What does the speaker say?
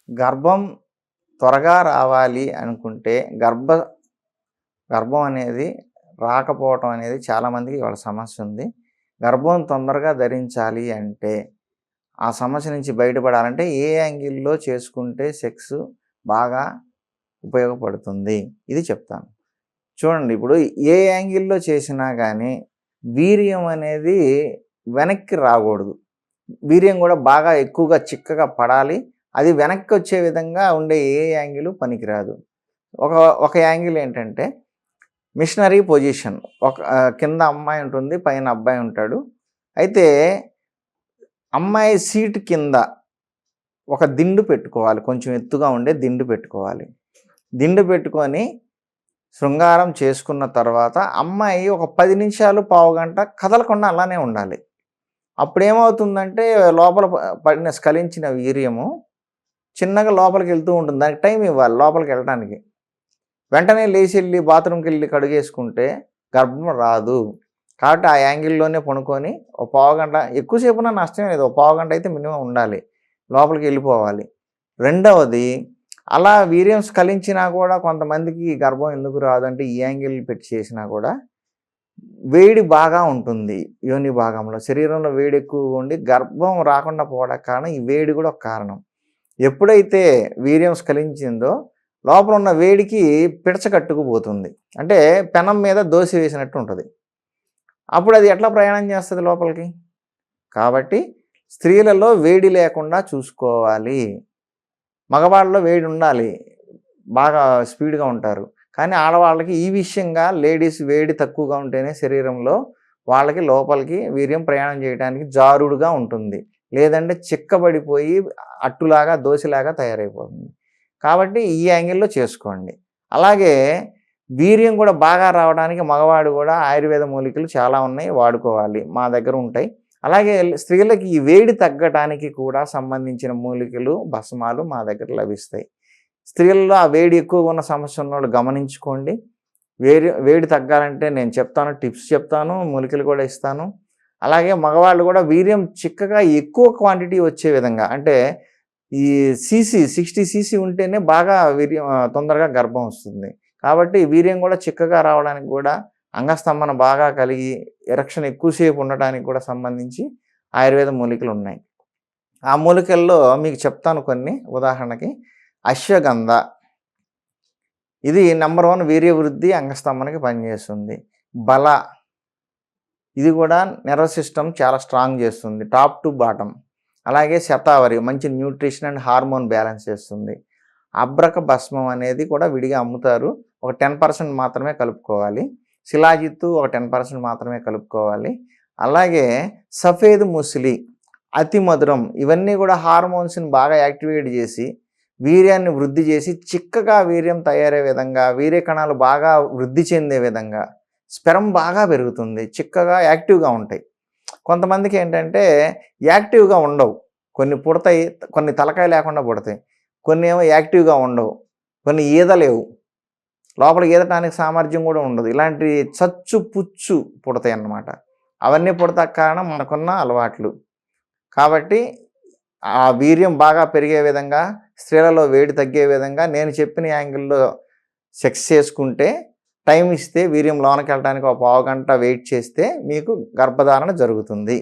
గర్భం త్వరగా రావాలి అనుకుంటే గర్భం అనేది రాకపోవటం అనేది చాలామందికి ఇవాళ సమస్య ఉంది. గర్భం తొందరగా ధరించాలి అంటే, ఆ సమస్య నుంచి బయటపడాలంటే ఏ యాంగిల్‌లో చేసుకుంటే సెక్స్ బాగా ఉపయోగపడుతుంది ఇది చెప్తాను. చూడండి, ఇప్పుడు ఏ యాంగిల్‌లో చేసినా గానీ వీర్యం అనేది వెనక్కి రాకూడదు. వీర్యం కూడా బాగా ఎక్కువగా చిక్కగా పడాలి. అది వెనక్కి వచ్చే విధంగా ఉండే ఏ యాంగిలు పనికిరాదు. ఒక యాంగిల్ ఏంటంటే మిషనరీ పొజిషన్. కింద అమ్మాయి ఉంటుంది, పైన అబ్బాయి ఉంటాడు. అయితే అమ్మాయి సీటు కింద ఒక దిండు పెట్టుకోవాలి, కొంచెం ఎత్తుగా ఉండే దిండు పెట్టుకోవాలి. దిండు పెట్టుకొని శృంగారం చేసుకున్న తర్వాత అమ్మాయి ఒక 10 నిమిషాలు, పావుగంట కదలకుండా అలానే ఉండాలి. అప్పుడేమవుతుందంటే లోపల పడిన స్ఖలించిన వీర్యము చిన్నగా లోపలికి వెళ్తూ ఉంటుంది. దానికి టైం ఇవ్వాలి లోపలికి వెళ్ళడానికి. వెంటనే లేచి వెళ్ళి బాత్రూమ్కి వెళ్ళి కడుగేసుకుంటే గర్భం రాదు. కాబట్టి ఆ యాంగిల్లోనే పడుకొని ఒక పావుగంట, ఎక్కువసేపున నష్టం లేదు, ఒక పావుగంట అయితే మినిమం ఉండాలి, లోపలికి వెళ్ళిపోవాలి. రెండవది, అలా వీర్యం స్ఖలించినా కూడా కొంతమందికి గర్భం ఎందుకు రాదు అంటే ఈ యాంగిల్ పెట్టి చేసినా కూడా వేడి బాగా ఉంటుంది యోని భాగంలో, శరీరంలో వేడి ఎక్కువగా ఉండి గర్భం రాకుండా పోవడానికి కారణం ఈ వేడి కూడా ఒక కారణం. ఎప్పుడైతే వీర్యం స్ఖలించిందో లోపల ఉన్న వేడికి పిడచకట్టుకుపోతుంది, అంటే పెనం మీద దోశ వేసినట్టు ఉంటుంది. అప్పుడు అది ఎట్లా ప్రయాణం చేస్తుంది లోపలికి? కాబట్టి స్త్రీలలో వేడి లేకుండా చూసుకోవాలి. మగవాళ్ళలో వేడి ఉండాలి, బాగా స్పీడ్గా ఉంటారు. కానీ ఆడవాళ్ళకి ఈ విషయంగా లేడీస్ వేడి తక్కువగా ఉంటేనే శరీరంలో వాళ్ళకి లోపలికి వీర్యం ప్రయాణం చేయడానికి జారుడుగా ఉంటుంది, లేదంటే చిక్కబడిపోయి అట్టులాగా దోశలాగా తయారైపోతుంది. కాబట్టి ఈ యాంగిల్లో చేసుకోండి. అలాగే వీర్యం కూడా బాగా రావడానికి మగవాడు కూడా ఆయుర్వేద మూలికలు చాలా ఉన్నాయి, వాడుకోవాలి, మా దగ్గర ఉంటాయి. అలాగే స్త్రీలకి ఈ వేడి తగ్గటానికి కూడా సంబంధించిన మూలికలు, భస్మాలు మా దగ్గర లభిస్తాయి. స్త్రీలలో ఆ వేడి ఎక్కువగా ఉన్న సమస్య ఉన్నవాళ్ళు గమనించుకోండి. వేడి తగ్గాలంటే నేను చెప్తాను, టిప్స్ చెప్తాను, మూలికలు కూడా ఇస్తాను. అలాగే మగవాళ్ళు కూడా వీర్యం చిక్కగా ఎక్కువ క్వాంటిటీ వచ్చే విధంగా, అంటే ఈ 60 cc ఉంటేనే బాగా వీర్యం తొందరగా గర్భం వస్తుంది. కాబట్టి వీర్యం కూడా చిక్కగా రావడానికి కూడా, అంగస్తంభన బాగా కలిగి ఎరక్షన్ ఎక్కువసేపు ఉండటానికి కూడా సంబంధించి ఆయుర్వేద మూలికలు ఉన్నాయి. ఆ మూలికల్లో మీకు చెప్తాను కొన్ని. ఉదాహరణకి అశ్వగంధ, ఇది నెంబర్ 1 వీర్యవృద్ధి, అంగస్తంభనకి పనిచేస్తుంది. బల, ఇది కూడా నర్వస్ సిస్టమ్ చాలా స్ట్రాంగ్ చేస్తుంది, టాప్ టు బాటమ్. అలాగే శతావరి, మంచి న్యూట్రిషన్ అండ్ హార్మోన్ బ్యాలెన్స్ చేస్తుంది. అబ్రక భస్మం అనేది కూడా విడిగా అమ్ముతారు, ఒక 10% మాత్రమే కలుపుకోవాలి. శిలాజిత్తు ఒక 10% మాత్రమే కలుపుకోవాలి. అలాగే సఫేద్ ముసిలి, అతి మధురం, ఇవన్నీ కూడా హార్మోన్స్ని బాగా యాక్టివేట్ చేసి వీర్యాన్ని వృద్ధి చేసి చిక్కగా వీర్యం తయారయ్యే విధంగా, వీర్య కణాలు బాగా వృద్ధి చెందే విధంగా, స్పెర్మ్ బాగా పెరుగుతుంది, చిక్కగా యాక్టివ్గా ఉంటాయి. కొంతమందికి ఏంటంటే యాక్టివ్గా ఉండవు, కొన్ని పుడతాయి, కొన్ని తలకాయ లేకుండా పుడతాయి, కొన్ని ఏమో యాక్టివ్గా ఉండవు, కొన్ని ఈదలేవు, లోపల ఈదటానికి సామర్థ్యం కూడా ఉండదు. ఇలాంటి చచ్చు పుచ్చు పుడతాయి అన్నమాట. అవన్నీ పుడతాక కారణం మనకున్న అలవాట్లు. కాబట్టి ఆ వీర్యం బాగా పెరిగే విధంగా, స్త్రీలలో వేడి తగ్గే విధంగా నేను చెప్పిన యాంగిల్లో సెక్స్ చేసుకుంటే, టైం ఇస్తే, వీర్యం లోనకి వెళ్ళడానికి ఒక పావుగంట వెయిట్ చేస్తే మీకు గర్భధారణ జరుగుతుంది.